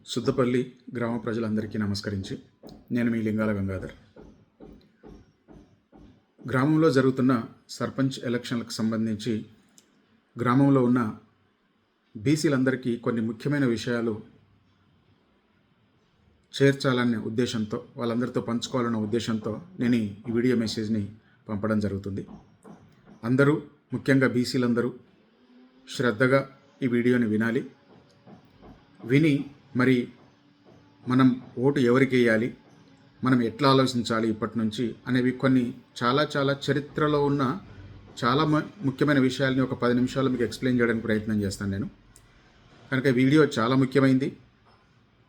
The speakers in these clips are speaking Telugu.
సుద్దపల్లి గ్రామ ప్రజలందరికీ నమస్కరించి నేను మీ లింగాల గంగాధర్. గ్రామంలో జరుగుతున్న సర్పంచ్ ఎలక్షన్లకు సంబంధించి గ్రామంలో ఉన్న బీసీలందరికీ కొన్ని ముఖ్యమైన విషయాలు చేర్చాలనే ఉద్దేశంతో, వాళ్ళందరితో పంచుకోవాలన్న ఉద్దేశంతో నేను ఈ వీడియో మెసేజ్ని పంపడం జరుగుతుంది. అందరూ, ముఖ్యంగా బీసీలందరూ శ్రద్ధగా ఈ వీడియోని వినాలి. విని మరి మనం ఓటు ఎవరికి వేయాలి, మనం ఎట్లా ఆలోచించాలి ఇప్పటి నుంచి అనేవి కొన్ని చాలా చరిత్రలో ఉన్న చాలా ముఖ్యమైన విషయాల్ని ఒక 10 నిమిషాలు మీకు ఎక్స్ప్లెయిన్ చేయడానికి ప్రయత్నం చేస్తాను నేను. కనుక వీడియో చాలా ముఖ్యమైనది,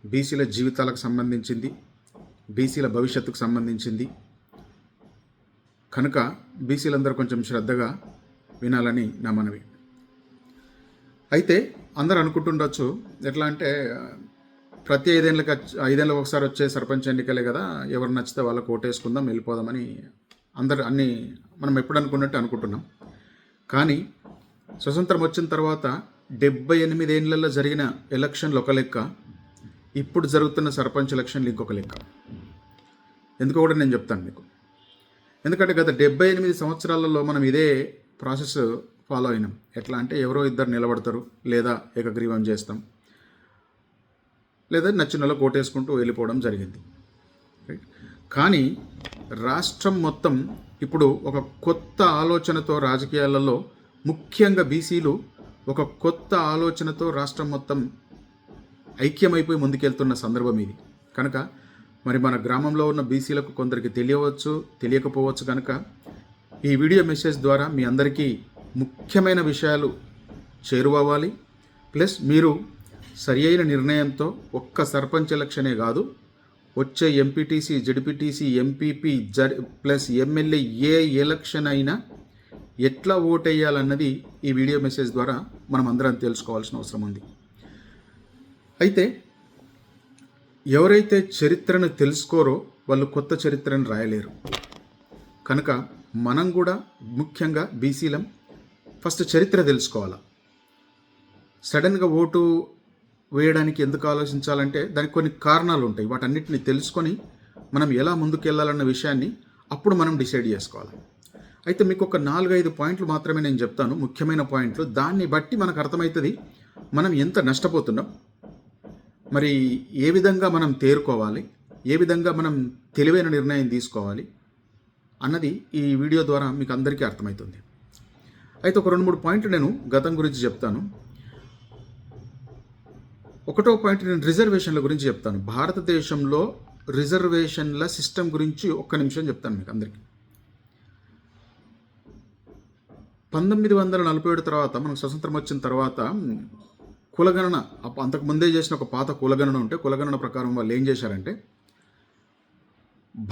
బీసీల జీవితాలకు సంబంధించింది, బీసీల భవిష్యత్తుకు సంబంధించింది. కనుక బీసీలందరూ కొంచెం శ్రద్ధగా వినాలని నా మనవి. అయితే అందరూ అనుకుంటుండొచ్చు, ఎట్లా అంటే ప్రతి 5 ఏళ్ళకి ఒకసారి వచ్చే సర్పంచ్ ఎన్నికలే కదా, ఎవరు నచ్చితే వాళ్ళకు ఓటేసుకుందాం వెళ్ళిపోదామని మనం ఎప్పుడు అనుకున్నట్టు అనుకుంటున్నాం. కానీ స్వతంత్రం వచ్చిన తర్వాత 78 ఏళ్లలో జరిగిన ఎలక్షన్లు ఒక లెక్క, ఇప్పుడు జరుగుతున్న సర్పంచ్ ఎలక్షన్లు ఇంకొక లెక్క. ఎందుకో కూడా నేను చెప్తాను మీకు. ఎందుకంటే గత 78 సంవత్సరాలలో మనం ఇదే ప్రాసెస్ ఫాలో అయినాం. ఎట్లా అంటే ఎవరో ఇద్దరు నిలబడతారు, లేదా ఏకగ్రీవం చేస్తాం, లేదా నచ్చిన వాళ్ళకి ఓటేసుకుంటూ వెళ్ళిపోవడం జరిగింది. రైట్. కానీ రాష్ట్రం మొత్తం ఇప్పుడు ఒక కొత్త ఆలోచనతో, రాజకీయాలలో ముఖ్యంగా బీసీలు ఒక కొత్త ఆలోచనతో రాష్ట్రం మొత్తం ఐక్యమైపోయి ముందుకెళ్తున్న సందర్భం ఇది. కనుక మరి మన గ్రామంలో ఉన్న బీసీలకు కొందరికి తెలియవచ్చు, తెలియకపోవచ్చు. కనుక ఈ వీడియో మెసేజ్ ద్వారా మీ అందరికీ ముఖ్యమైన విషయాలు చేరువవ్వాలి. ప్లస్ మీరు సరి అయిన నిర్ణయంతో ఒక్క సర్పంచ్ ఎలక్షనే కాదు, వచ్చే MPTC, ZPTC, MPP plus MLA ఏ ఎలక్షన్ అయినా ఎట్లా ఓటేయాలన్నది ఈ వీడియో మెసేజ్ ద్వారా మనం అందరం తెలుసుకోవాల్సిన అవసరం ఉంది. అయితే ఎవరైతే చరిత్రను తెలుసుకోరో వాళ్ళు కొత్త చరిత్రను రాయలేరు. కనుక మనం కూడా ముఖ్యంగా బీసీలం ఫస్ట్ చరిత్ర తెలుసుకోవాలా. సడన్గా ఓటు వేయడానికి ఎందుకు ఆలోచించాలంటే దానికి కొన్ని కారణాలు ఉంటాయి. వాటన్నిటిని తెలుసుకొని మనం ఎలా ముందుకు వెళ్ళాలన్న విషయాన్ని అప్పుడు మనం డిసైడ్ చేసుకోవాలి. అయితే మీకు ఒక 4-5 పాయింట్లు మాత్రమే నేను చెప్తాను, ముఖ్యమైన పాయింట్లు. దాన్ని బట్టి మనకు అర్థమవుతుంది మనం ఎంత నష్టపోతున్నాం, మరి ఏ విధంగా మనం తేరుకోవాలి, ఏ విధంగా మనం తెలివైన నిర్ణయం తీసుకోవాలి అన్నది ఈ వీడియో ద్వారా మీకు అందరికీ అర్థమవుతుంది. అయితే ఒక 2-3 పాయింట్లు నేను గతం గురించి చెప్తాను. ఒకటో పాయింట్ నేను రిజర్వేషన్ల గురించి చెప్తాను. భారతదేశంలో రిజర్వేషన్ల సిస్టమ్ గురించి ఒక్క నిమిషం చెప్తాను మీకు అందరికీ. 1947 తర్వాత, మనకు స్వతంత్రం వచ్చిన తర్వాత కులగణన, అంతకుముందే చేసిన ఒక పాత కులగణన ఉంటే, కులగణన ప్రకారం వాళ్ళు ఏం చేశారంటే,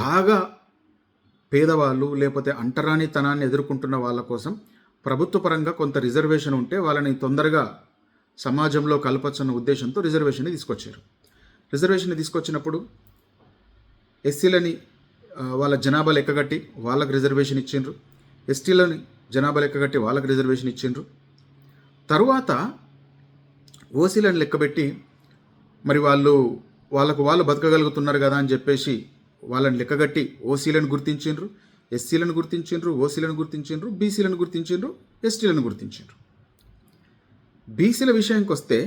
బాగా పేదవాళ్ళు లేకపోతే అంటరానితనాన్ని ఎదుర్కొంటున్న వాళ్ళ కోసం ప్రభుత్వ పరంగా కొంత రిజర్వేషన్ ఉంటే వాళ్ళని తొందరగా సమాజంలో కలపచ్చన్న ఉద్దేశంతో రిజర్వేషన్ని తీసుకొచ్చారు. రిజర్వేషన్ని తీసుకొచ్చినప్పుడు ఎస్సీలని వాళ్ళ జనాభా లెక్కగట్టి వాళ్ళకి రిజర్వేషన్ ఇచ్చిండ్రు, ఎస్టీలని జనాభా లెక్కగట్టి వాళ్ళకి రిజర్వేషన్ ఇచ్చిండ్రు. తరువాత ఓసీలను లెక్కబెట్టి మరి వాళ్ళు బతకగలుగుతున్నారు కదా అని చెప్పేసి వాళ్ళని లెక్కగట్టి ఓసీలను గుర్తించిండ్రు, ఎస్సీలను గుర్తించిండ్రు, ఓసీలను గుర్తించిండ్రు, బీసీలను గుర్తించిండ్రు, ఎస్టీలను గుర్తించిండ్రు. బీసీల విషయానికి వస్తే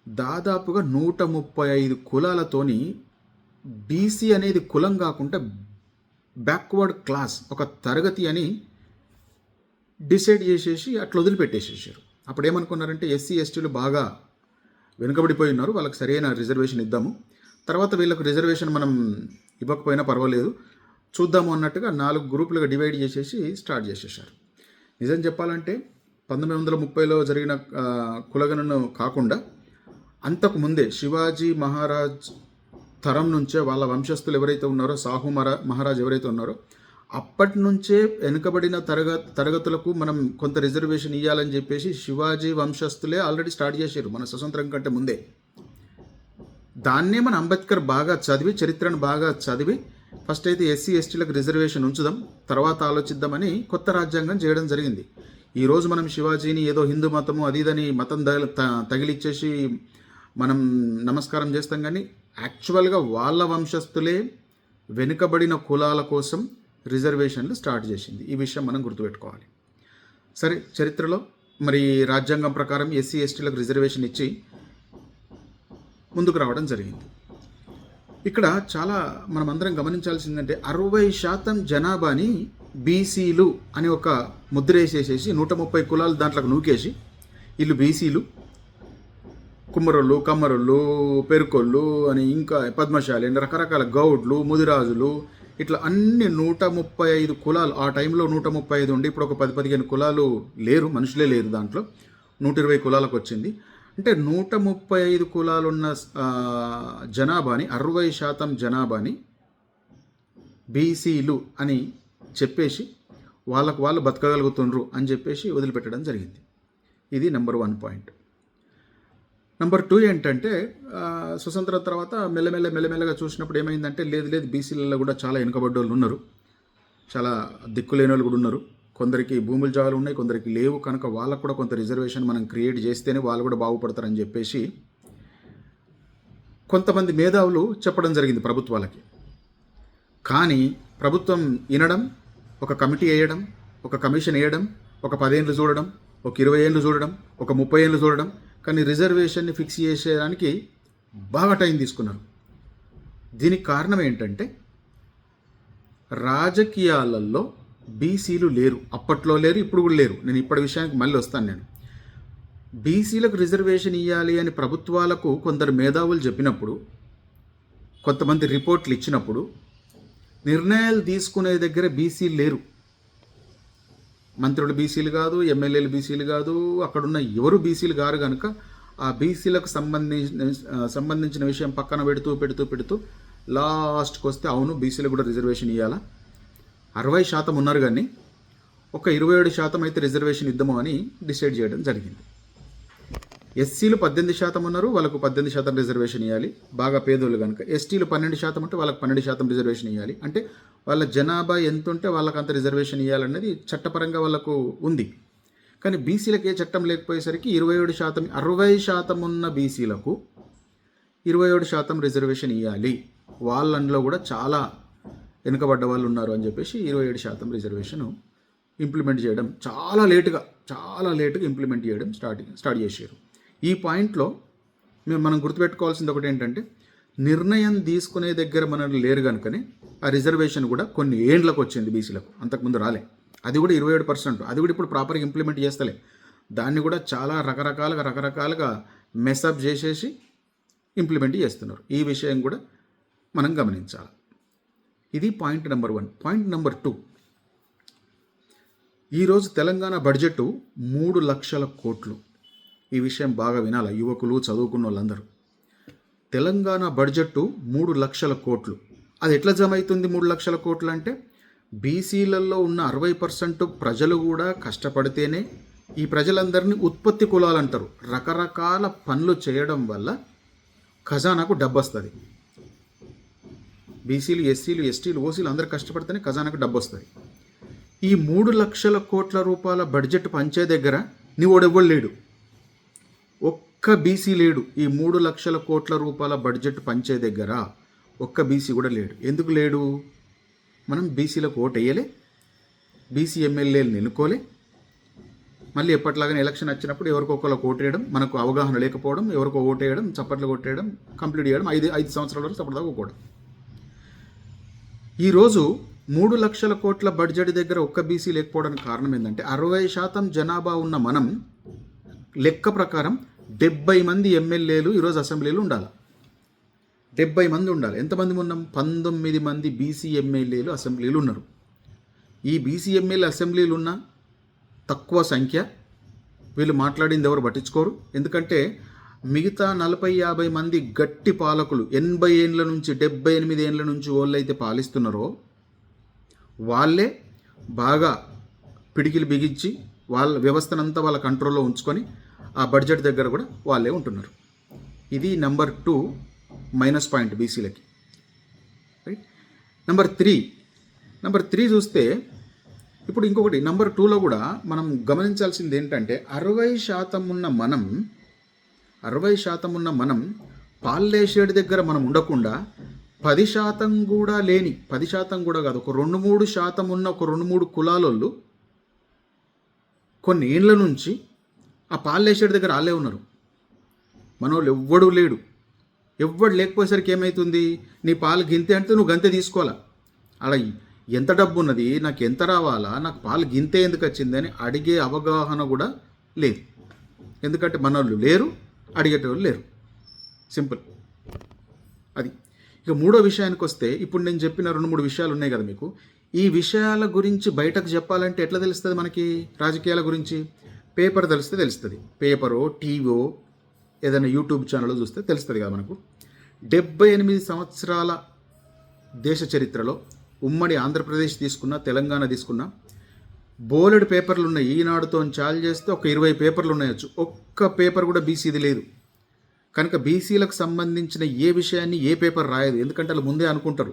దాదాపుగా 135 కులాలతోని బీసీ అనేది కులం కాకుండా బ్యాక్వర్డ్ క్లాస్, ఒక తరగతి అని డిసైడ్ చేసేసి అట్లా వదిలిపెట్టేసేసారు. అప్పుడు ఏమనుకున్నారంటే ఎస్సీ ఎస్టీలు బాగా వెనుకబడిపోయి ఉన్నారు, వాళ్ళకి సరైన రిజర్వేషన్ ఇద్దాము, తర్వాత వీళ్ళకు రిజర్వేషన్ మనం ఇవ్వకపోయినా పర్వాలేదు చూద్దాము అన్నట్టుగా 4 గ్రూపులుగా డివైడ్ చేసేసి స్టార్ట్ చేసేసారు. నిజం చెప్పాలంటే 1930లో జరిగిన కులగణను కాకుండా అంతకు ముందే శివాజీ మహారాజ్ తరం నుంచే వాళ్ళ వంశస్థులు ఎవరైతే ఉన్నారో, సాహు మహారాజ్ ఎవరైతే ఉన్నారో, అప్పటి నుంచే వెనుకబడిన తరగతులకు మనం కొంత రిజర్వేషన్ ఇవ్వాలని చెప్పేసి శివాజీ వంశస్థులే ఆల్రెడీ స్టార్ట్ చేశారు మన స్వతంత్రం కంటే ముందే. దాన్నే మన అంబేద్కర్ బాగా చదివి, చరిత్రను బాగా చదివి, ఫస్ట్ అయితే ఎస్సీ ఎస్టీలకు రిజర్వేషన్ ఉంచుదాం, తర్వాత ఆలోచిద్దామని కొత్త రాజ్యాంగం చేయడం జరిగింది. ఈరోజు మనం శివాజీని ఏదో హిందూ మతము అది ఇదని మతం తగిలిచ్చేసి మనం నమస్కారం చేస్తాం, కానీ యాక్చువల్గా వాళ్ళ వంశస్థులే వెనుకబడిన కులాల కోసం రిజర్వేషన్లు స్టార్ట్ చేసింది. ఈ విషయం మనం గుర్తుపెట్టుకోవాలి. సరే, చరిత్రలో మరి రాజ్యాంగం ప్రకారం ఎస్సీ ఎస్టీలకు రిజర్వేషన్ ఇచ్చి ముందుకు రావడం జరిగింది. ఇక్కడ చాలా మనం అందరం గమనించాల్సిందంటే 60% జనాభాని బీసీలు అని ఒక ముద్ర వేసేసేసి 130 కులాలు దాంట్లోకి నూకేసి వీళ్ళు బీసీలు, కుమ్మరోళ్ళు, కమ్మరోళ్ళు, పెరుకోళ్ళు అని ఇంకా పద్మశాలి అని రకరకాల గౌడ్లు, ముదిరాజులు, ఇట్లా అన్ని 135 కులాలు. ఆ టైంలో 135 ఉండి ఇప్పుడు ఒక 10-15 కులాలు లేరు, మనుషులే లేరు. దాంట్లో 120 కులాలకు వచ్చింది. అంటే 135 కులాలున్న జనాభాని 60% జనాభాని బీసీలు అని చెప్పేసి వాళ్ళకు వాళ్ళు బతకగలుగుతుండ్రు అని చెప్పేసి వదిలిపెట్టడం జరిగింది. ఇది నెంబర్ 1 పాయింట్. నెంబర్ 2 ఏంటంటే స్వతంత్రం తర్వాత మెల్లమెల్లగా చూసినప్పుడు ఏమైందంటే లేదు బీసీలలో కూడా చాలా వెనుకబడ్డోళ్ళు ఉన్నారు, చాలా దిక్కులేని వాళ్ళు కూడా ఉన్నారు. కొందరికి భూముల జాగాలు ఉన్నాయి, కొందరికి లేవు. కనుక వాళ్ళకు కూడా కొంత రిజర్వేషన్ మనం క్రియేట్ చేస్తేనే వాళ్ళు కూడా బాగుపడతారని చెప్పేసి కొంతమంది మేధావులు చెప్పడం జరిగింది ప్రభుత్వాలకి. కానీ ప్రభుత్వం వినడం, ఒక కమిటీ వేయడం, ఒక కమిషన్ వేయడం, ఒక 10 ఏళ్ళు చూడడం, ఒక 20 ఏళ్ళు చూడడం, ఒక 30 ఏళ్ళు చూడడం, కానీ రిజర్వేషన్ని ఫిక్స్ చేసేదానికి బాగా టైం తీసుకున్నారు. దీనికి కారణం ఏంటంటే రాజకీయాలలో బీసీలు లేరు, అప్పట్లో లేరు, ఇప్పుడు కూడా లేరు. నేను ఇప్పటి విషయానికి మళ్ళీ వస్తాను. నేను బీసీలకు రిజర్వేషన్ ఇవ్వాలి అని ప్రభుత్వాలకు కొందరు మేధావులు చెప్పినప్పుడు, కొంతమంది రిపోర్ట్లు ఇచ్చినప్పుడు నిర్ణయాలు తీసుకునే దగ్గర బీసీలు లేరు. మంత్రులు బీసీలు కాదు, ఎమ్మెల్యేలు బీసీలు కాదు, అక్కడున్న ఎవరు బీసీలు కారు. కనుక ఆ బీసీలకు సంబంధించిన విషయం పక్కన పెడుతూ లాస్ట్కి వస్తే అవును బీసీలకు కూడా రిజర్వేషన్ ఇవ్వాలా, 60% ఉన్నారు కానీ ఒక 27% అయితే రిజర్వేషన్ ఇద్దాము అని డిసైడ్ చేయడం జరిగింది. ఎస్సీలు 18% ఉన్నారు, వాళ్ళకు 18% రిజర్వేషన్ ఇవ్వాలి, బాగా పేదోళ్ళు కనుక. ఎస్టీలు 12% ఉంటే వాళ్ళకి 12% రిజర్వేషన్ ఇవ్వాలి. అంటే వాళ్ళ జనాభా ఎంత ఉంటే వాళ్ళకి అంత రిజర్వేషన్ ఇవ్వాలన్నది చట్టపరంగా వాళ్ళకు ఉంది. కానీ బీసీలకు ఏ చట్టం లేకపోయేసరికి 27%, 60% ఉన్న బీసీలకు 27% రిజర్వేషన్ ఇవ్వాలి. వాళ్ళలో కూడా చాలా వెనుకబడ్డ వాళ్ళు ఉన్నారు అని చెప్పేసి 27% రిజర్వేషన్ ఇంప్లిమెంట్ చేయడం చాలా లేటుగా ఇంప్లిమెంట్ చేయడం స్టార్ట్ చేశారు. ఈ పాయింట్లో మనం గుర్తుపెట్టుకోవాల్సింది ఒకటి ఏంటంటే నిర్ణయం తీసుకునే దగ్గర మనకు లేరు కనుకనే ఆ రిజర్వేషన్ కూడా కొన్ని ఏండ్లకు వచ్చింది బీసీలకు, అంతకుముందు రాలే. అది కూడా 27%, అది కూడా ఇప్పుడు ప్రాపర్గా ఇంప్లిమెంట్ చేస్తలే. దాన్ని కూడా చాలా రకరకాలుగా మెసప్ చేసేసి ఇంప్లిమెంట్ చేస్తున్నారు. ఈ విషయం కూడా మనం గమనించాలి. ఇది పాయింట్ నెంబర్ 1. పాయింట్ నెంబర్ 2, ఈరోజు తెలంగాణ బడ్జెట్ 3 లక్షల కోట్లు. ఈ విషయం బాగా వినాలి యువకులు, చదువుకున్న వాళ్ళందరూ. తెలంగాణ బడ్జెట్ 3 లక్షల కోట్లు. అది ఎట్లా జమ అవుతుంది 3 లక్షల కోట్లు అంటే బీసీలలో ఉన్న 60% ప్రజలు కూడా కష్టపడితేనే, ఈ ప్రజలందరినీ ఉత్పత్తి కులాలు అంటారు. రకరకాల పనులు చేయడం వల్ల ఖజానాకు డబ్బు వస్తుంది. బీసీలు, ఎస్సీలు, ఎస్టీలు, ఓసీలు అందరూ కష్టపడితేనే ఖజానాకు డబ్బు వస్తుంది. ఈ 3 లక్షల కోట్ల రూపాయల బడ్జెట్ పంచే దగ్గర నీవోడెవ్వడు లేడు, ఒక్క బీసీ లేడు. ఈ 3 లక్షల కోట్ల రూపాయల బడ్జెట్ పంచే దగ్గర ఒక్క బీసీ కూడా లేడు. ఎందుకు లేడు? మనం బీసీలకు ఓటు వేయలే, బీసీ ఎమ్మెల్యేలు ఎన్నుకోలే. మళ్ళీ ఎప్పటిలాగానే ఎలక్షన్ వచ్చినప్పుడు ఎవరికొకరికి ఓటు వేయడం, మనకు అవగాహన లేకపోవడం, ఎవరికో ఓటు వేయడం, చప్పట్లు కొట్టేయడం, కంప్లీట్ చేయడం, 5 సంవత్సరాల వరకు చప్పటి దాకా ఒక్కోవడం. ఈరోజు 3 లక్షల కోట్ల బడ్జెట్ దగ్గర ఒక్క బీసీ లేకపోవడానికి కారణం ఏంటంటే 60% జనాభా ఉన్న మనం లెక్క ప్రకారం 70 మంది ఎమ్మెల్యేలు ఈరోజు అసెంబ్లీలో ఉండాలి. 70 మంది ఉండాలి. ఎంతమంది ఉన్నాం? 19 మంది బీసీ ఎమ్మెల్యేలు అసెంబ్లీలు ఉన్నారు. ఈ బీసీ ఎమ్మెల్యే అసెంబ్లీలు ఉన్న తక్కువ సంఖ్య, వీళ్ళు మాట్లాడింది ఎవరు పట్టించుకోరు. ఎందుకంటే మిగతా 40-50 మంది గట్టి పాలకులు 80 ఏళ్ళ నుంచి 78 ఏళ్ళ నుంచి వాళ్ళైతే పాలిస్తున్నారో వాళ్ళే బాగా పిడికిలు బిగించి వాళ్ళ వ్యవస్థనంతా వాళ్ళ కంట్రోల్లో ఉంచుకొని ఆ బడ్జెట్ దగ్గర కూడా వాళ్ళే ఉంటున్నారు. ఇది నెంబర్ 2 మైనస్ పాయింట్ బీసీలకి. రైట్. నెంబర్ 3 చూస్తే ఇప్పుడు ఇంకొకటి నెంబర్ 2లో కూడా మనం గమనించాల్సింది ఏంటంటే 60% ఉన్న మనం 60% ఉన్న మనం పాల్లేషేడు దగ్గర మనం ఉండకుండా 10% కూడా లేని, 10% కూడా కాదు, ఒక 2-3% ఉన్న ఒక 2-3 కులాలోళ్ళు కొన్ని ఏళ్ళ నుంచి ఆ పాల్లేషేడు దగ్గర వాళ్ళే ఉన్నారు. మనోళ్ళు ఎవ్వడూ లేడు. ఎవ్వడు లేకపోయేసరికి ఏమవుతుంది, నీ పాలు గింతే అంటే నువ్వు గంతే తీసుకోవాలా. అలా ఎంత డబ్బు ఉన్నది, నాకు ఎంత రావాలా, నాకు పాలు గింతే ఎందుకు వచ్చింది అని అడిగే అవగాహన కూడా లేదు. ఎందుకంటే మనోళ్ళు లేరు, అడిగేటోళ్ళు లేరు. సింపుల్ అది. ఇక మూడో విషయానికి వస్తే, ఇప్పుడు నేను చెప్పిన 2-3 విషయాలు ఉన్నాయి కదా మీకు. ఈ విషయాల గురించి బయటకు చెప్పాలంటే ఎట్లా తెలుస్తుంది మనకి? రాజకీయాల గురించి పేపర్ తెలిస్తే తెలుస్తుంది. పేపరో, టీవీయో, ఏదైనా యూట్యూబ్ ఛానల్లో చూస్తే తెలుస్తుంది కదా మనకు. 78 సంవత్సరాల దేశ చరిత్రలో ఉమ్మడి ఆంధ్రప్రదేశ్ తీసుకున్నా, తెలంగాణ తీసుకున్నా, బోలెడు పేపర్లు ఉన్నాయి. ఈనాడుతో చాలు చేస్తే ఒక 20 పేపర్లు ఉన్నాయచ్చు. ఒక్క పేపర్ కూడా బీసీది లేదు. కనుక బీసీలకు సంబంధించిన ఏ విషయాన్ని ఏ పేపర్ రాయదు. ఎందుకంటే వాళ్ళు ముందే అనుకుంటారు,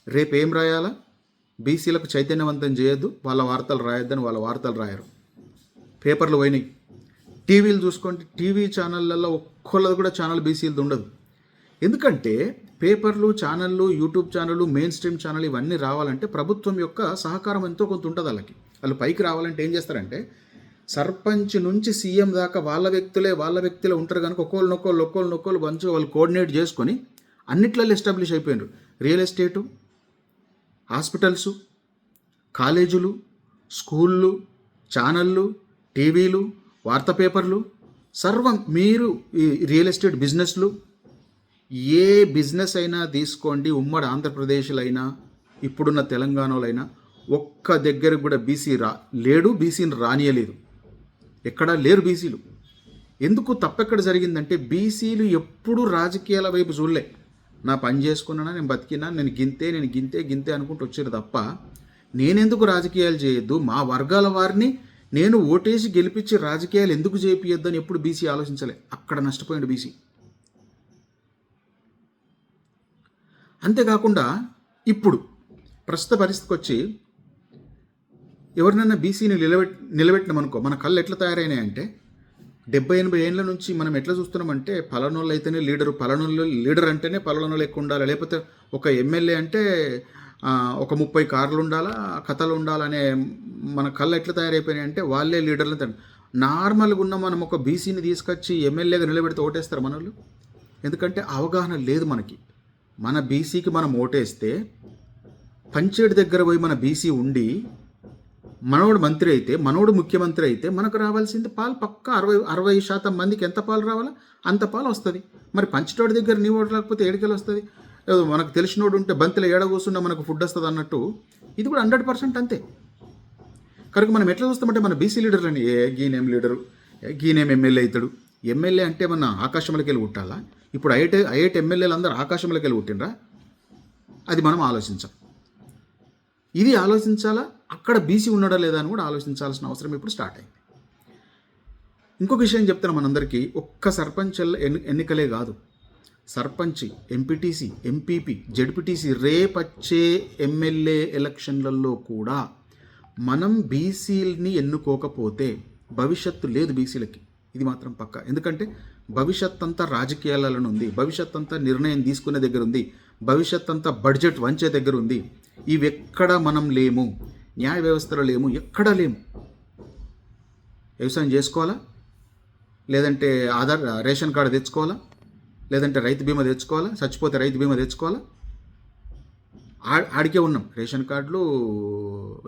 రేపు ఏం రాయాలా, బీసీలకు చైతన్యవంతం చేయొద్దు, వాళ్ళ వార్తలు రాయొద్దని వాళ్ళ వార్తలు రాయరు. పేపర్లు పోయినాయి. టీవీలు చూసుకోండి, టీవీ ఛానళ్ళల్లో ఒక్కళ్ళది కూడా ఛానల్ బీసీలది ఉండదు. ఎందుకంటే పేపర్లు, ఛానళ్ళు, యూట్యూబ్ ఛానళ్ళు, మెయిన్ స్ట్రీమ్ ఛానల్ ఇవన్నీ రావాలంటే ప్రభుత్వం యొక్క సహకారం ఎంతో కొంత ఉంటుంది వాళ్ళకి. వాళ్ళు పైకి రావాలంటే ఏం చేస్తారంటే, సర్పంచ్ నుంచి సీఎం దాకా వాళ్ళ వ్యక్తులే ఉంటారు కనుక ఒక్కోళ్ళు మంచిగా వాళ్ళు కోఆర్డినేట్ చేసుకొని అన్నిట్లలో ఎస్టాబ్లిష్ అయిపోయినారు. రియల్ ఎస్టేటు, హాస్పిటల్సు, కాలేజీలు, స్కూళ్ళు, ఛానళ్ళు, టీవీలు, వార్తా పేపర్లు, సర్వం. మీరు ఈ రియల్ ఎస్టేట్ బిజినెస్లు, ఏ బిజినెస్ అయినా తీసుకోండి, ఉమ్మడి ఆంధ్రప్రదేశ్లో అయినా ఇప్పుడున్న తెలంగాణలో అయినా ఒక్క దగ్గర కూడా బీసీ లేడు, బీసీని రానియలేదు. ఎక్కడా లేరు బీసీలు. ఎందుకు తప్పెక్కడ జరిగిందంటే, బీసీలు ఎప్పుడూ రాజకీయాల వైపు చూడలే. నా పని చేసుకున్నానా, నేను బతికినా, నేను గింతే అనుకుంటూ వచ్చారు తప్ప, నేనెందుకు రాజకీయాలు చేయొద్దు, మా వర్గాల వారిని నేను ఓటేసి గెలిపించి రాజకీయాలు ఎందుకు చేపియొద్దని ఎప్పుడు బీసీ ఆలోచించలే. అక్కడ నష్టపోయాడు బీసీ. అంతేకాకుండా ఇప్పుడు ప్రస్తుత పరిస్థితికి వచ్చి ఎవరినైనా బీసీని నిలబెట్టినామనుకో, మన కళ్ళు ఎట్లా తయారైనాయంటే, 70-80 ఏళ్ళ నుంచి మనం ఎట్లా చూస్తున్నామంటే, పలానోళ్ళు అయితేనే లీడరు, పలానోళ్ళు లీడర్ అంటేనే పలానోళ్ళు ఎక్కువ ఉండాలి, లేకపోతే ఒక ఎమ్మెల్యే అంటే ఒక 30 కార్లు ఉండాలా, కథలు ఉండాలనే మన కళ్ళు ఎట్లా తయారైపోయినాయి అంటే, వాళ్ళే లీడర్లు. నార్మల్గా ఉన్న మనం ఒక బీసీని తీసుకొచ్చి ఎమ్మెల్యేగా నిలబెడితే ఓటేస్తారు మనోళ్ళు. ఎందుకంటే అవగాహన లేదు మనకి. మన బీసీకి మనం ఓటేస్తే పంచేడు దగ్గర పోయి మన బీసీ ఉండి మనోడు మంత్రి అయితే, మనోడు ముఖ్యమంత్రి అయితే మనకు రావాల్సింది పాలు పక్కా 60% మందికి ఎంత పాలు రావాలో అంత పాలు వస్తుంది. మరి పంచటోడి దగ్గర నీ ఓటు రాకపోతే ఏడికెళ్ళి వస్తుంది? మనకు తెలిసినోడు ఉంటే బంతిలో ఏడ కూర్చున్నా మనకు ఫుడ్ వస్తుంది అన్నట్టు ఇది కూడా 100% అంతే. కనుక మనం ఎట్లా చూస్తామంటే, మన బీసీ లీడర్లని గీనేం లీడరు, గీనేం ఎమ్మెల్యే అవుతాడు. ఎమ్మెల్యే అంటే మన ఆకాశంలోకి వెళ్ళి పుట్టాలా? ఇప్పుడు ఐఐటి ఎమ్మెల్యేలు అందరూ ఆకాశంలోకి వెళ్ళి పుట్టినరా? అది మనం ఆలోచించాం. ఇది ఆలోచించాలా, అక్కడ బీసీ ఉన్నాడా లేదా అని కూడా ఆలోచించాల్సిన అవసరం ఇప్పుడు స్టార్ట్ అయింది. ఇంకొక విషయం చెప్తాను మనందరికీ, ఒక్క సర్పంచ్ ఎన్నికలే కాదు, సర్పంచ్, ఎంపీటీసీ, ఎంపీపీ, జడ్పీటీసీ, రేపచ్చే ఎమ్మెల్యే ఎలక్షన్లలో కూడా మనం బీసీలని ఎన్నుకోకపోతే భవిష్యత్తు లేదు బీసీలకి. ఇది మాత్రం పక్క. ఎందుకంటే భవిష్యత్ అంతా రాజకీయాలలో ఉంది, భవిష్యత్ అంతా నిర్ణయం తీసుకునే దగ్గర ఉంది, భవిష్యత్ అంతా బడ్జెట్ వంచే దగ్గర ఉంది. ఇవెక్కడ మనం లేము, న్యాయ వ్యవస్థలో లేము, ఎక్కడా లేము. వ్యవసాయం చేసుకోవాలా, లేదంటే రేషన్ కార్డు తెచ్చుకోవాలా, లేదంటే రైతు బీమా తెచ్చుకోవాలా, చచ్చిపోతే రైతు బీమా తెచ్చుకోవాలా, ఆడికే ఉన్నాం. రేషన్ కార్డులు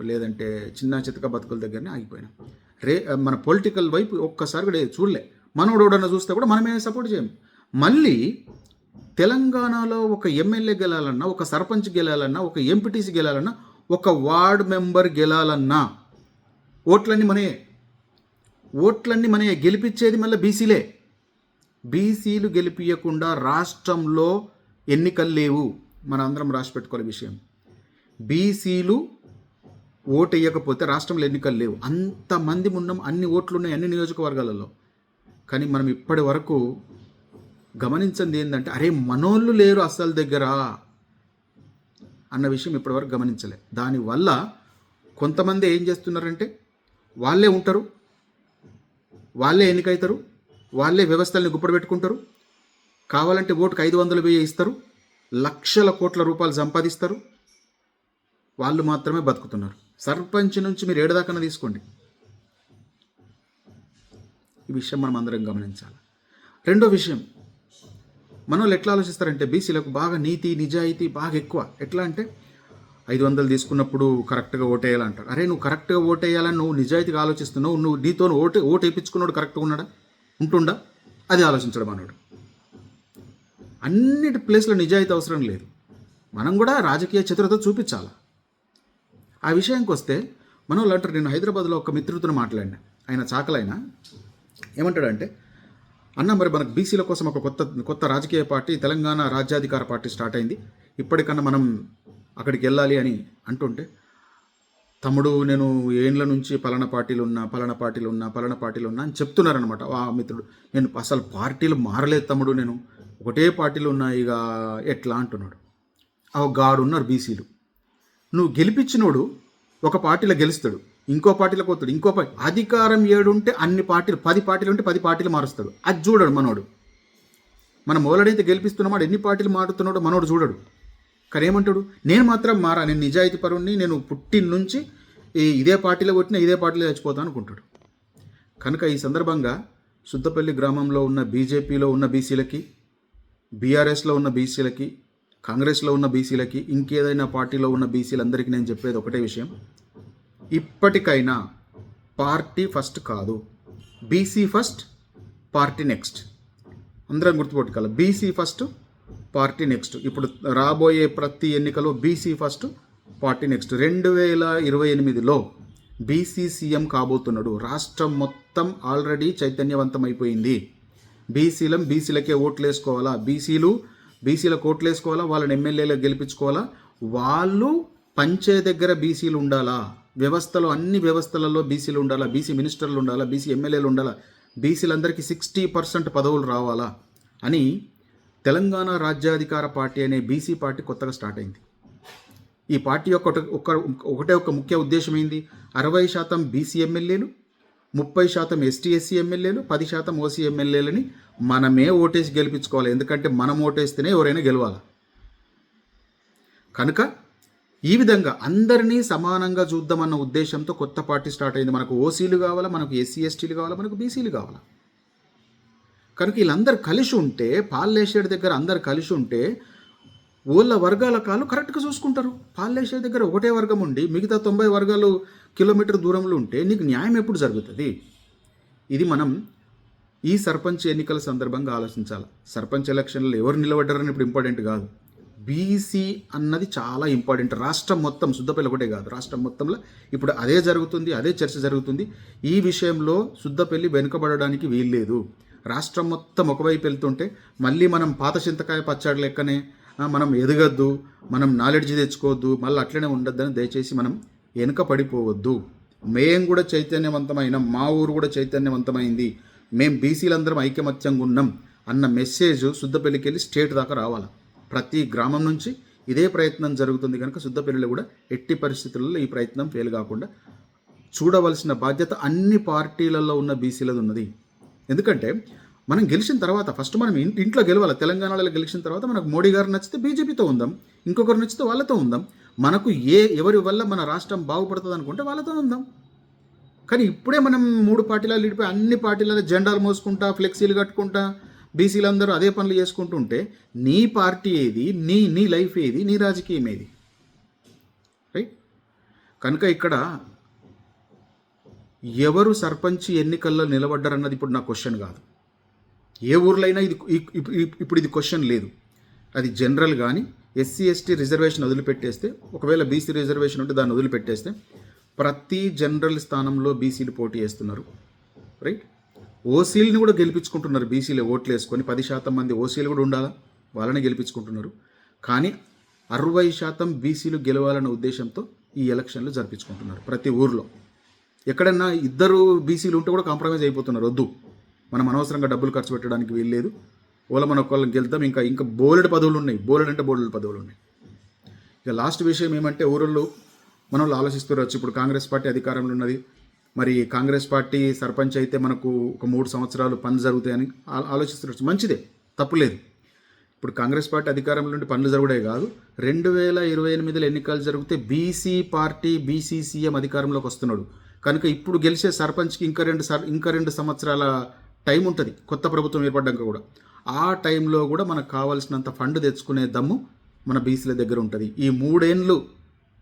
లేదంటే చిన్న చితక బతుకుల దగ్గరనే ఆగిపోయినాం. మన పొలిటికల్ వైపు ఒక్కసారి కూడా చూడలే. మనోడోడన్న చూస్తే కూడా మనమే సపోర్ట్ చేయం. మళ్ళీ తెలంగాణలో ఒక ఎమ్మెల్యే గెలాలన్నా, ఒక సర్పంచ్ గెలాలన్నా, ఒక ఎంపీటీసీ గెలాలన్నా, ఒక వార్డ్ మెంబర్ గెలాలన్నా ఓట్లన్నీ మనయే. గెలిపించేది మళ్ళీ బీసీలే. బీసీలు గెలిపించకుండా రాష్ట్రంలో ఎన్నికలు లేవు. మన అందరం రాసి పెట్టుకోవాలి విషయం. బీసీలు ఓటు వేయకపోతే రాష్ట్రంలో ఎన్నికలు లేవు. అంతమంది ఉన్నాం, అన్ని ఓట్లు ఉన్నాయి అన్ని నియోజకవర్గాలలో. కానీ మనం ఇప్పటి వరకు గమనించింది ఏంటంటే, అరే మనోళ్ళు లేరు అసలు దగ్గర అన్న విషయం ఇప్పటివరకు గమనించలే. దానివల్ల కొంతమంది ఏం చేస్తున్నారంటే, వాళ్ళే ఉంటారు, వాళ్ళే ఎన్నికవుతారు, వాళ్ళే వ్యవస్థల్ని గుప్పడి పెట్టుకుంటారు. కావాలంటే ఓటుకు 500,000 ఇస్తారు, లక్షల కోట్ల రూపాయలు సంపాదిస్తారు. వాళ్ళు మాత్రమే బతుకుతున్నారు. సర్పంచ్ నుంచి మీరు ఏడదాకన్నా తీసుకోండి. ఈ విషయం మనం అందరం గమనించాలి. రెండో విషయం, మనోళ్ళు ఎట్లా ఆలోచిస్తారంటే బీసీలకు బాగా నీతి నిజాయితీ బాగా ఎక్కువ. ఎట్లా అంటే 500 తీసుకున్నప్పుడు కరెక్ట్గా ఓటేయాలంటారు. అరే నువ్వు కరెక్ట్గా ఓటేయాలని నువ్వు నిజాయితీగా ఆలోచిస్తున్నావు, నువ్వు నీతో ఓటు వేయించుకున్నాడు కరెక్ట్గా ఉంటుండా అది ఆలోచించడం అన్నాడు. అన్నిటి ప్లేస్లో నిజాయితీ అవసరం లేదు, మనం కూడా రాజకీయ చతురత చూపించాలి. ఆ విషయానికి వస్తే మనోళ్ళు అంటారు, నేను హైదరాబాద్లో ఒక మిత్రుడితో మాట్లాడినా, ఆయన చాకలైనా ఏమంటాడంటే, అన్న మరి మనకు బీసీల కోసం ఒక కొత్త రాజకీయ పార్టీ తెలంగాణ రాజ్యాధికార పార్టీ స్టార్ట్ అయింది, ఇప్పటికన్నా మనం అక్కడికి వెళ్ళాలి అని అంటుంటే, తమ్ముడు నేను ఏండ్ల నుంచి పలానా పార్టీలు ఉన్నా అని చెప్తున్నారనమాట ఆ మిత్రుడు. నేను అసలు పార్టీలు మారలేదు తమ్ముడు, నేను ఒకటే పార్టీలు ఉన్నా, ఇక ఎట్లా అంటున్నాడు. గాడు ఉన్నారు బీసీలు. నువ్వు గెలిపించినోడు ఒక పార్టీలో గెలుస్తాడు, ఇంకో పార్టీలో పోతాడు, ఇంకో పార్టీ అధికారం 7 ఉంటే అన్ని పార్టీలు 10 పార్టీలు ఉంటే 10 పార్టీలు మారుస్తాడు. అది చూడడు మనోడు. మనం ఎవరైతే గెలిపిస్తున్నామో ఎన్ని పార్టీలు మారుతున్నాడో మనోడు చూడడు. కానీ ఏమంటాడు, నేను మాత్రం మారా, నేను నిజాయితీ పరుణ్ణి, నేను పుట్టిన నుంచి ఇదే పార్టీలో కొట్టినా ఇదే పార్టీలో చచ్చిపోతాను అనుకుంటాడు. కనుక ఈ సందర్భంగా సుద్దపల్లి గ్రామంలో ఉన్న బీజేపీలో ఉన్న బీసీలకి, బీఆర్ఎస్లో ఉన్న బీసీలకి, కాంగ్రెస్లో ఉన్న బీసీలకి, ఇంకేదైనా పార్టీలో ఉన్న బీసీలందరికీ నేను చెప్పేది ఒకటే విషయం, ఇప్పటికైనా పార్టీ ఫస్ట్ కాదు, బీసీ ఫస్ట్ పార్టీ నెక్స్ట్. అందరం గుర్తుపెట్టుకోవాలి, బీసీ ఫస్ట్ పార్టీ నెక్స్ట్. ఇప్పుడు రాబోయే ప్రతి ఎన్నికలో బీసీ ఫస్ట్ పార్టీ నెక్స్ట్. 2028లో బీసీ సీఎం కాబోతున్నాడు. రాష్ట్రం మొత్తం ఆల్రెడీ చైతన్యవంతం అయిపోయింది. బీసీలకే ఓట్లు వేసుకోవాలా, బీసీలకు ఓట్లు వేసుకోవాలా, వాళ్ళని ఎమ్మెల్యేలకు గెలిపించుకోవాలా, వాళ్ళు పంచే దగ్గర బీసీలు ఉండాలా, వ్యవస్థలో అన్ని వ్యవస్థలలో బీసీలు ఉండాలా, బీసీ మినిస్టర్లు ఉండాలా, బీసీ ఎమ్మెల్యేలు ఉండాలా, బీసీలందరికీ 60% పదవులు రావాలా అని తెలంగాణ రాజ్యాధికార పార్టీ అనే బీసీ పార్టీ కొత్తగా స్టార్ట్ అయింది. ఈ పార్టీ యొక్క ఒకటే ఒక ముఖ్య ఉద్దేశం ఏంది, 60% బీసీ ఎమ్మెల్యేలు, 30% ఎస్టీ ఎమ్మెల్యేలు, 10% ఓసీ ఎమ్మెల్యేలని మనమే ఓటేసి గెలిపించుకోవాలి. ఎందుకంటే మనం ఓటేస్తేనే ఎవరైనా గెలవాలి. కనుక ఈ విధంగా అందరినీ సమానంగా చూద్దామన్న ఉద్దేశంతో కొత్త పార్టీ స్టార్ట్ అయింది. మనకు ఓసీలు కావాలా, మనకు ఎస్సీ ఎస్టీలు కావాలా, మనకు బీసీలు కావాలా. కనుక వీళ్ళందరూ కలిసి ఉంటే, పాల్లేషేడు దగ్గర అందరు కలిసి ఉంటే వాళ్ళ వర్గాల కాలు కరెక్ట్గా చూసుకుంటారు. పాల్లేషేడు దగ్గర ఒకటే వర్గం ఉండి మిగతా 90 వర్గాలు కిలోమీటర్ దూరంలో ఉంటే నీకు న్యాయం ఎప్పుడు జరుగుతుంది? ఇది మనం ఈ సర్పంచ్ ఎన్నికల సందర్భంగా ఆలోచించాలి. సర్పంచ్ ఎలక్షన్లో ఎవరు నిలబడ్డారని ఇప్పుడు ఇంపార్టెంట్ కాదు, బీసీ అన్నది చాలా ఇంపార్టెంట్. రాష్ట్రం మొత్తం, సుద్దపల్లి ఒకటే కాదు, రాష్ట్రం మొత్తంలో ఇప్పుడు అదే జరుగుతుంది, అదే చర్చ జరుగుతుంది. ఈ విషయంలో సుద్దపల్లి వెనుకబడడానికి వీల్లేదు. రాష్ట్రం మొత్తం ఒకవైపు వెళ్తుంటే మళ్ళీ మనం పాత చింతకాయ పచ్చడి లెక్కనే మనం ఎదగద్దు, మనం నాలెడ్జ్ తెచ్చుకోవద్దు, మళ్ళీ అట్లనే ఉండొద్దని దయచేసి మనం వెనుక పడిపోవద్దు. మేం కూడా చైతన్యవంతమైన, మా ఊరు కూడా చైతన్యవంతమైంది, మేం బీసీలందరం ఐకమత్యంగా ఉన్నాం అన్న మెసేజ్ సుద్దపల్లికి వెళ్ళి స్టేట్ దాకా రావాలి. ప్రతి గ్రామం నుంచి ఇదే ప్రయత్నం జరుగుతుంది. కనుక సుద్దపల్లిలో కూడా ఎట్టి పరిస్థితుల్లో ఈ ప్రయత్నం ఫెయిల్ కాకుండా చూడవలసిన బాధ్యత అన్ని పార్టీలలో ఉన్న బీసీలది ఉన్నది. ఎందుకంటే మనం గెలిచిన తర్వాత ఫస్ట్ మనం ఇంట్లో గెలవాలి. తెలంగాణలో గెలిచిన తర్వాత మనకు మోడీ గారు నచ్చితే బీజేపీతో ఉందాం, ఇంకొకరు నచ్చితే వాళ్ళతో ఉందాం, మనకు ఎవరి వల్ల మన రాష్ట్రం బాగుపడుతుంది అనుకుంటే వాళ్ళతో ఉందాం. కానీ ఇప్పుడే మనం 3 పార్టీలలో ఇడిపోయి అన్ని పార్టీలలో జెండాలు మోసుకుంటా, ఫ్లెక్సీలు కట్టుకుంటా, బీసీలందరూ అదే పనులు చేసుకుంటుంటే నీ పార్టీ ఏది, నీ లైఫ్ ఏది, నీ రాజకీయం ఏది? రైట్. కనుక ఇక్కడ ఎవరు సర్పంచ్ ఎన్నికల్లో నిలబడ్డారన్నది ఇప్పుడు నా క్వశ్చన్ కాదు. ఏ ఊర్లైనా ఇప్పుడు ఇది క్వశ్చన్ లేదు. అది జనరల్ కానీ ఎస్సీ ఎస్టీ రిజర్వేషన్ వదిలిపెట్టేస్తే, ఒకవేళ బీసీ రిజర్వేషన్ ఉంటే దాన్ని వదిలిపెట్టేస్తే ప్రతి జనరల్ స్థానంలో బీసీలు పోటీ చేస్తున్నారు. రైట్. ఓసీలని కూడా గెలిపించుకుంటున్నారు. బీసీలు ఓట్లు వేసుకొని 10% మంది ఓసీలు కూడా ఉండాలా, వాళ్ళని గెలిపించుకుంటున్నారు. కానీ 60% బీసీలు గెలవాలన్న ఉద్దేశంతో ఈ ఎలక్షన్లు జరిపించుకుంటున్నారు ప్రతి ఊర్లో. ఎక్కడన్నా 2 బీసీలు ఉంటే కూడా కాంప్రమైజ్ అయిపోతున్నారు. వద్దు, మనం అనవసరంగా డబ్బులు ఖర్చు పెట్టడానికి వీల్లేదు, మనం ఒక్కళ్ళని గెలుద్దాం, ఇంకా బోలెడు పదవులు ఉన్నాయి, బోలెడు పదవులు ఉన్నాయి. ఇక లాస్ట్ విషయం ఏమంటే, ఊళ్ళో మనం ఆలోచిస్తున్నారు, ఇప్పుడు కాంగ్రెస్ పార్టీ అధికారంలో ఉన్నది, మరి కాంగ్రెస్ పార్టీ సర్పంచ్ అయితే మనకు ఒక 3 సంవత్సరాలు పనులు జరుగుతాయని ఆలోచిస్తున్నారు. మంచిదే, తప్పులేదు. ఇప్పుడు కాంగ్రెస్ పార్టీ అధికారంలో నుండి పనులు జరగడే కాదు, 2028లో ఎన్నికలు జరిగితే బీసీ పార్టీ బీసీసీఎం అధికారంలోకి వస్తున్నాడు కనుక ఇప్పుడు గెలిచే సర్పంచ్కి ఇంకా రెండు సంవత్సరాల టైం ఉంటుంది, కొత్త ప్రభుత్వం ఏర్పడ్డాక కూడా. ఆ టైంలో కూడా మనకు కావాల్సినంత ఫండ్ తెచ్చుకునే దమ్ము మన బీసీల దగ్గర ఉంటుంది. ఈ 3 ఏళ్ళు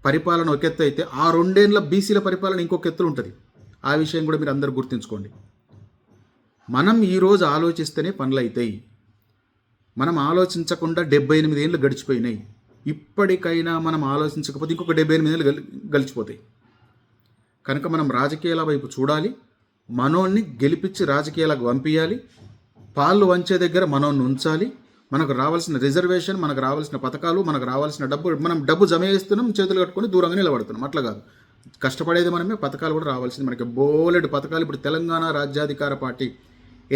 పరిపాలన ఒక ఎత్తు అయితే ఆ 2 ఏళ్ళ బీసీల పరిపాలన ఇంకొక ఎత్తులు ఉంటుంది. ఆ విషయం కూడా మీరు అందరూ గుర్తుంచుకోండి. మనం ఈరోజు ఆలోచిస్తేనే పనులు అవుతాయి. మనం ఆలోచించకుండా 78 ఏళ్ళు గడిచిపోయినాయి. ఇప్పటికైనా మనం ఆలోచించకపోతే ఇంకొక 78 ఏళ్ళు గడిచిపోతాయి. కనుక మనం రాజకీయాల వైపు చూడాలి, మనోన్ని గెలిపించి రాజకీయాలకు పంపించాలి, పాళ్ళు వంచే దగ్గర మనోన్ని ఉంచాలి. మనకు రావాల్సిన రిజర్వేషన్, మనకు రావాల్సిన పథకాలు, మనకు రావాల్సిన డబ్బు, మనం డబ్బు జమ చేస్తున్నాం, చేతులు కట్టుకొని దూరంగా నిలబడుతున్నాం. అట్లా కాదు, కష్టపడేది మనమే, పథకాలు కూడా రావాల్సింది మనకి. బోలెడు పథకాలు ఇప్పుడు తెలంగాణ రాజ్యాధికార పార్టీ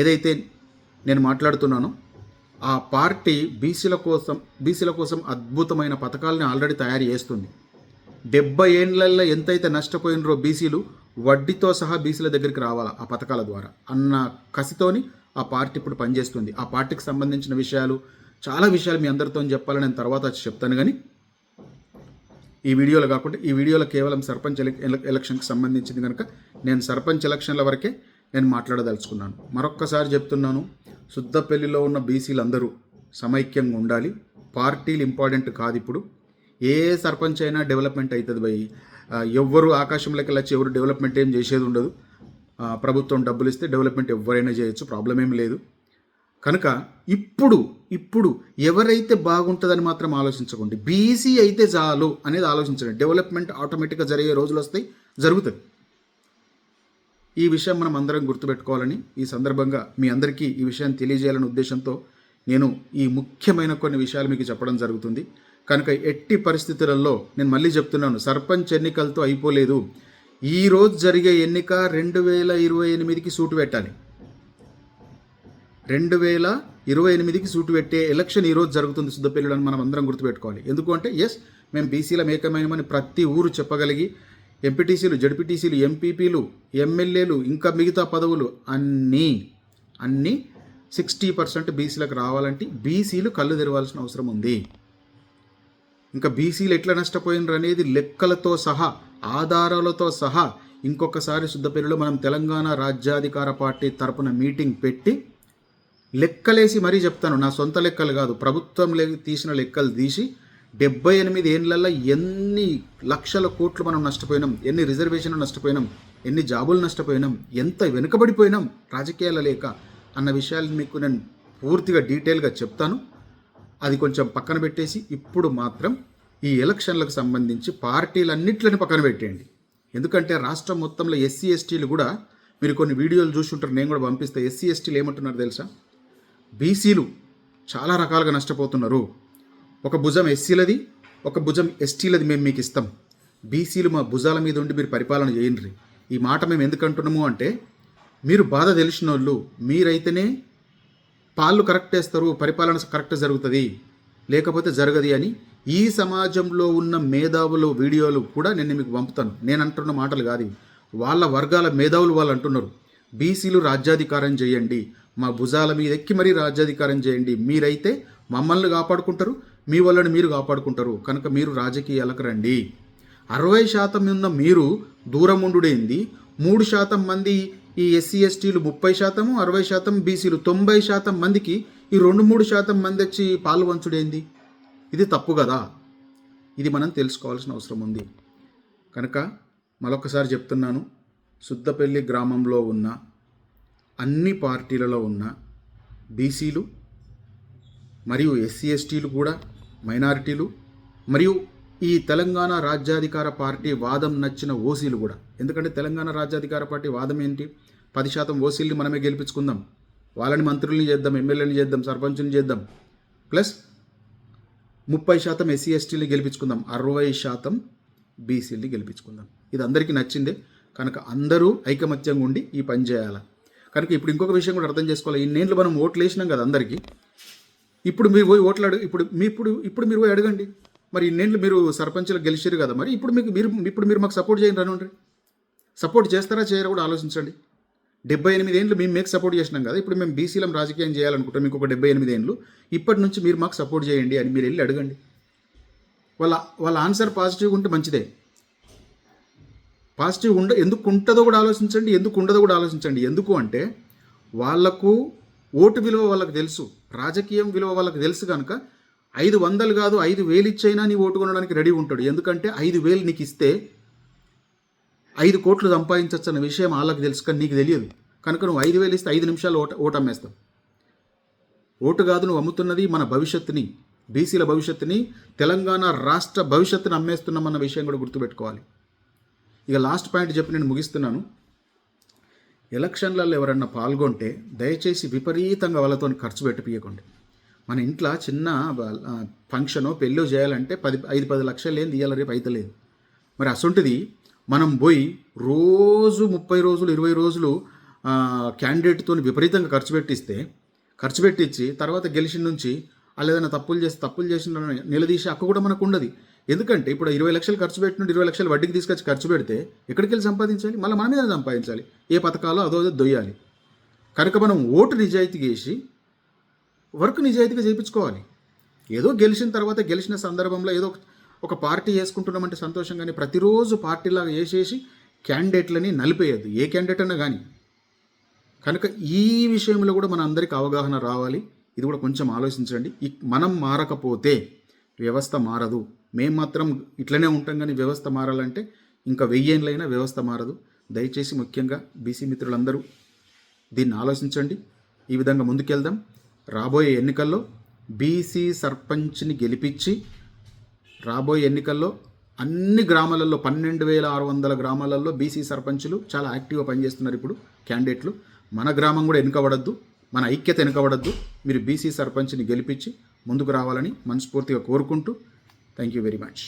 ఏదైతే నేను మాట్లాడుతున్నానో ఆ పార్టీ బీసీల కోసం అద్భుతమైన పథకాలని ఆల్రెడీ తయారు చేస్తుంది. 70 ఏళ్లలో ఎంతైతే నష్టపోయినరో బీసీలు, వడ్డీతో సహా బీసీల దగ్గరికి రావాలా ఆ పథకాల ద్వారా అన్న కసితోని ఆ పార్టీ ఇప్పుడు పనిచేస్తుంది. ఆ పార్టీకి సంబంధించిన విషయాలు, చాలా విషయాలు మీ అందరితో చెప్పాలని నేను తర్వాత వచ్చి చెప్తాను. కానీ ఈ వీడియోలో కాకుండా, ఈ వీడియోలో కేవలం సర్పంచ్ ఎలక్షన్కి సంబంధించింది కనుక నేను సర్పంచ్ ఎలక్షన్ల వరకే నేను మాట్లాడదలుచుకున్నాను. మరొక్కసారి చెప్తున్నాను, సుద్దపల్లిలో ఉన్న బీసీలందరూ సమైక్యంగా ఉండాలి. పార్టీలు ఇంపార్టెంట్ కాదు. ఇప్పుడు ఏ సర్పంచ్ అయినా డెవలప్మెంట్ అవుతుంది భయ్. ఎవ్వరు ఆకాశంలోకి వెళ్ళి ఎవరు డెవలప్మెంట్ ఏం చేసేది ఉండదు. ప్రభుత్వం డబ్బులు ఇస్తే డెవలప్మెంట్ ఎవరైనా చేయొచ్చు, ప్రాబ్లం ఏం లేదు. కనుక ఇప్పుడు ఎవరైతే బాగుంటుందని మాత్రం ఆలోచించకండి. బీసీ అయితే చాలు అనేది ఆలోచించండి. డెవలప్మెంట్ ఆటోమేటిక్గా జరిగే రోజులు వస్తాయి, జరుగుతుంది. ఈ విషయం మనం అందరం గుర్తుపెట్టుకోవాలని ఈ సందర్భంగా మీ అందరికీ ఈ విషయాన్ని తెలియజేయాలనే ఉద్దేశంతో నేను ఈ ముఖ్యమైన కొన్ని విషయాలు మీకు చెప్పడం జరుగుతుంది. కనుక ఎట్టి పరిస్థితులలో నేను మళ్ళీ చెప్తున్నాను, సర్పంచ్ ఎన్నికలతో అయిపోలేదు. ఈరోజు జరిగే ఎన్నిక 2028కి సూటు పెట్టాలి. 2028కి సూటు పెట్టే ఎలక్షన్ ఈరోజు జరుగుతుంది సుద్దపల్లిలో అని మనం అందరం గుర్తుపెట్టుకోవాలి. ఎందుకు అంటే మేము బీసీల ఏకమైనమని ప్రతి ఊరు చెప్పగలిగి, ఎంపీటీసీలు, జడ్పీటీసీలు, ఎంపీపీలు, ఎమ్మెల్యేలు, ఇంకా మిగతా పదవులు అన్నీ 60% బీసీలకు రావాలంటే బీసీలు కళ్ళు తెరవాల్సిన అవసరం ఉంది. ఇంకా బీసీలు ఎట్లా నష్టపోయినారు అనేది లెక్కలతో సహా, ఆధారాలతో సహా ఇంకొకసారి సుద్దపల్లిలో మనం తెలంగాణ రాజ్యాధికార పార్టీ తరపున మీటింగ్ పెట్టి లెక్కలేసి మరీ చెప్తాను. నా సొంత లెక్కలు కాదు, ప్రభుత్వం తీసిన లెక్కలు తీసి 78 ఏళ్లలో ఎన్ని లక్షల కోట్లు మనం నష్టపోయినాం, ఎన్ని రిజర్వేషన్లు నష్టపోయినాం, ఎన్ని జాబులు నష్టపోయినాం, ఎంత వెనుకబడిపోయినాం రాజకీయాల లేక అన్న విషయాలు మీకు నేను పూర్తిగా డీటెయిల్గా చెప్తాను. అది కొంచెం పక్కన పెట్టేసి ఇప్పుడు మాత్రం ఈ ఎలక్షన్లకు సంబంధించి పార్టీలన్నిట్లని పక్కన పెట్టేయండి. ఎందుకంటే రాష్ట్రం మొత్తంలో ఎస్సీ ఎస్టీలు కూడా, మీరు కొన్ని వీడియోలు చూసుంటారు, నేను కూడా పంపిస్తే, ఎస్సీ ఎస్టీలు ఏమంటున్నారు తెలుసా? బీసీలు చాలా రకాలుగా నష్టపోతున్నారు. ఒక భుజం ఎస్సీలది, ఒక భుజం ఎస్టీలది మేము మీకు ఇస్తాం, బీసీలు మా భుజాల మీద ఉండి మీరు పరిపాలన చేయండి. ఈ మాట మేము ఎందుకు అంటున్నాము అంటే, మీరు బాధ తెలిసిన వాళ్ళు మీరైతేనే పాళ్ళు కరెక్ట్ వేస్తారు, పరిపాలన కరెక్ట్ జరుగుతుంది, లేకపోతే జరగది అని ఈ సమాజంలో ఉన్న మేధావులు వీడియోలు కూడా నేను మీకు పంపుతాను. నేను అంటున్న మాటలు కాదు, వాళ్ళ వర్గాల మేధావులు వాళ్ళు అంటున్నారు, బీసీలు రాజ్యాధికారం చేయండి, మా భుజాల మీద ఎక్కి మరీ రాజ్యాధికారం చేయండి, మీరైతే మమ్మల్ని కాపాడుకుంటారు, మీ వాళ్ళని మీరు కాపాడుకుంటారు, కనుక మీరు రాజకీయాలకు రండి. 60% ఉన్న మీరు దూరం ఉండుడేంది, 3% మంది ఈ ఎస్సీ ఎస్టీలు 30%, 60% బీసీలు 90% మందికి ఈ 2-3% మంది వచ్చి పాలు వంచుడేంది? ఇది తప్పు కదా. ఇది మనం తెలుసుకోవాల్సిన అవసరం ఉంది. కనుక మరొకసారి చెప్తున్నాను, సుద్దపల్లి గ్రామంలో ఉన్న అన్ని పార్టీలలో ఉన్న బీసీలు మరియు ఎస్సీ ఎస్టీలు కూడా, మైనారిటీలు, మరియు ఈ తెలంగాణ రాజ్యాధికార పార్టీ వాదం నచ్చిన ఓసీలు కూడా. ఎందుకంటే తెలంగాణ రాజ్యాధికార పార్టీ వాదం ఏంటి? 10% ఓసీల్ని మనమే గెలిపించుకుందాం, వాళ్ళని మంత్రుల్ని చేద్దాం, ఎమ్మెల్యేని చేద్దాం, సర్పంచ్ని చేద్దాం, ప్లస్ 30% ఎస్సీ ఎస్టీని గెలిపించుకుందాం, 60% బీసీల్ని గెలిపించుకుందాం. ఇది అందరికీ నచ్చిందే. కనుక అందరూ ఐకమత్యంగా ఉండి ఈ పని చేయాలి. కనుక ఇప్పుడు ఇంకొక విషయం కూడా అర్థం చేసుకోవాలి. ఇన్నేళ్ళు మనం ఓట్లు వేసినాం కదా అందరికీ. ఇప్పుడు మీరు పోయి ఓట్లాడు, ఇప్పుడు మీరు పోయి అడగండి, మరి ఇన్నేళ్ళు మీరు సర్పంచ్లు గెలిచారు కదా, మరి ఇప్పుడు మీరు మాకు సపోర్ట్ చేయండి అనండి. సపోర్ట్ చేస్తారా చేయరా కూడా ఆలోచించండి. 78 ఏళ్ళు మేము మీకు సపోర్ట్ చేసినాం కదా, ఇప్పుడు మేము బీసీలం రాజకీయం చేయాలనుకుంటాం, మీకు ఒక 78 ఏళ్ళు, ఇప్పటి నుంచి మీరు మాకు సపోర్ట్ చేయండి అని మీరు వెళ్ళి అడగండి. వాళ్ళ ఆన్సర్ పాజిటివ్గా ఉంటే మంచిదే. పాజిటివ్ ఎందుకు ఉంటుందో కూడా ఆలోచించండి, ఎందుకు ఉండదో కూడా ఆలోచించండి. ఎందుకు అంటే వాళ్లకు ఓటు విలువ వాళ్ళకి తెలుసు, రాజకీయం విలువ వాళ్ళకి తెలుసు కనుక 500 కాదు 5,000 ఇచ్చైనా నీ ఓటు కొనడానికి రెడీ ఉంటాడు. ఎందుకంటే 5,000 నీకు ఇస్తే 5 కోట్లు సంపాదించవచ్చు అన్న విషయం వాళ్ళకి తెలుసు, కానీ నీకు తెలియదు కనుక నువ్వు 5,000 ఇస్తే 5 నిమిషాలు ఓటు అమ్మేస్తావు. ఓటు కాదు, నువ్వు అమ్ముతున్నది మన భవిష్యత్తుని, బీసీల భవిష్యత్తుని, తెలంగాణ రాష్ట్ర భవిష్యత్తుని అమ్మేస్తున్నామన్న విషయం కూడా గుర్తుపెట్టుకోవాలి. ఇక లాస్ట్ పాయింట్ చెప్పి నేను ముగిస్తున్నాను. ఎలక్షన్లలో ఎవరన్నా పాల్గొంటే దయచేసి విపరీతంగా వాళ్ళతో ఖర్చు పెట్టియకండి. మన ఇంట్లో చిన్న ఫంక్షనో పెళ్ళో చేయాలంటే 5-10 లక్షలు ఏం తీయాలి, రేపు అయితే లేదు. మరి అసొంటిది మనం పోయి రోజు 30 రోజులు 20 రోజులు క్యాండిడేట్తో విపరీతంగా ఖర్చు పెట్టించి తర్వాత గెలిచిన నుంచి వాళ్ళు ఏదైనా తప్పులు చేసిన నిలదీసే హక్కు కూడా మనకు ఉండదు. ఎందుకంటే ఇప్పుడు 20 లక్షలు ఖర్చు పెట్టిన 20 లక్షలు వడ్డీకి తీసుకొచ్చి ఖర్చు పెడితే ఎక్కడికి వెళ్ళి సంపాదించాలి, మళ్ళీ మన మీద సంపాదించాలి, ఏ పథకాలో అదో దొయ్యాలి. కనుక మనం ఓటు నిజాయితీగా వేసి వర్క్ నిజాయితీగా చేయించుకోవాలి. ఏదో గెలిచిన సందర్భంలో ఏదో ఒక పార్టీ వేసుకుంటున్నామంటే సంతోషం, కానీ ప్రతిరోజు పార్టీలాగా వేసేసి క్యాండిడేట్లని నలిపేయద్దు, ఏ క్యాండిడేట్ అన్నా కానీ. కనుక ఈ విషయంలో కూడా మన అందరికీ అవగాహన రావాలి. ఇది కూడా కొంచెం ఆలోచించండి. మనం మారకపోతే వ్యవస్థ మారదు. మేము మాత్రం ఇట్లనే ఉంటాం, కానీ వ్యవస్థ మారాలంటే ఇంకా 1000 ఏళ్ళైనా వ్యవస్థ మారదు. దయచేసి ముఖ్యంగా బీసీ మిత్రులందరూ దీన్ని ఆలోచించండి. ఈ విధంగా ముందుకెళ్దాం. రాబోయే ఎన్నికల్లో బీసీ సర్పంచ్ని గెలిపించి రాబోయే ఎన్నికల్లో అన్ని గ్రామాలలో 12,600 గ్రామాలలో బీసీ సర్పంచులు చాలా యాక్టివ్గా పనిచేస్తున్నారు ఇప్పుడు క్యాండిడేట్లు. మన గ్రామం కూడా వెనుకబడద్దు, మన ఐక్యత వెనుకబడద్దు. మీరు బీసీ సర్పంచ్ని గెలిపించి ముందుకు రావాలని మనస్ఫూర్తిగా కోరుకుంటూ థ్యాంక్ యూ వెరీ మచ్.